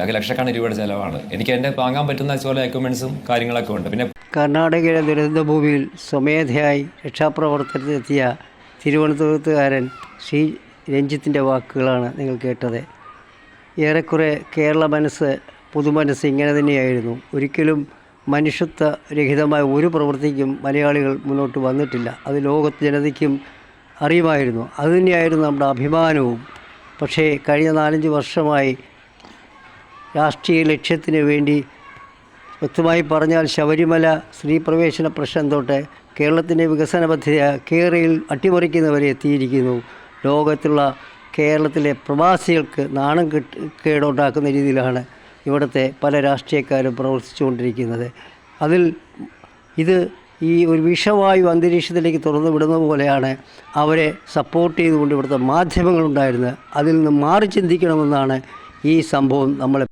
അതൊക്കെ ലക്ഷക്കണക്കിന് രൂപയുടെ ചിലവാണ്. എനിക്ക് എൻ്റെ താങ്ങാൻ പറ്റുന്ന പോലെ എക്യുപ്മെൻസും കാര്യങ്ങളൊക്കെ ഉണ്ട്. പിന്നെ കർണാടകയിലെ ദുരന്തഭൂമിയിൽ സ്വമേധയായി രക്ഷാപ്രവർത്തനത്തിനെത്തിയ തിരുവനന്തപുരത്തുകാരൻ ശ്രീ രഞ്ജിത്തിൻ്റെ വാക്കുകളാണ് നിങ്ങൾ കേട്ടത്. ഏറെക്കുറെ കേരള മനസ്സ്, പൊതുമനസ്സ് ഇങ്ങനെ തന്നെയായിരുന്നു. ഒരിക്കലും മനുഷ്യത്വരഹിതമായ ഒരു പ്രവൃത്തിക്കും മലയാളികൾ മുന്നോട്ട് വന്നിട്ടില്ല. അത് ലോകത്ത് ജനതയ്ക്കും അറിയുമായിരുന്നു. അതുതന്നെയായിരുന്നു നമ്മുടെ അഭിമാനവും. പക്ഷേ കഴിഞ്ഞ 4-5 വർഷമായി രാഷ്ട്രീയ ലക്ഷ്യത്തിന് വേണ്ടി, വ്യക്തമായി പറഞ്ഞാൽ ശബരിമല സ്ത്രീ പ്രവേശന പ്രശ്നം തൊട്ട് കേരളത്തിൻ്റെ വികസന പദ്ധതി കേരളയിൽ അട്ടിമറിക്കുന്നവരെ എത്തിയിരിക്കുന്നു. ലോകത്തുള്ള കേരളത്തിലെ പ്രവാസികൾക്ക് നാണം കേടുണ്ടാക്കുന്ന രീതിയിലാണ് ഇവിടുത്തെ പല രാഷ്ട്രീയക്കാരും പ്രവർത്തിച്ചുകൊണ്ടിരിക്കുന്നത്. ഇത് ഈ ഒരു വിഷവായു അന്തരീക്ഷത്തിലേക്ക് തുറന്നു വിടുന്ന പോലെയാണ് അവരെ സപ്പോർട്ട് ചെയ്തുകൊണ്ട് ഇവിടുത്തെ മാധ്യമങ്ങളുണ്ടായിരുന്നത്. അതിൽ നിന്ന് മാറി ചിന്തിക്കണമെന്നാണ് ഈ സംഭവം നമ്മളെ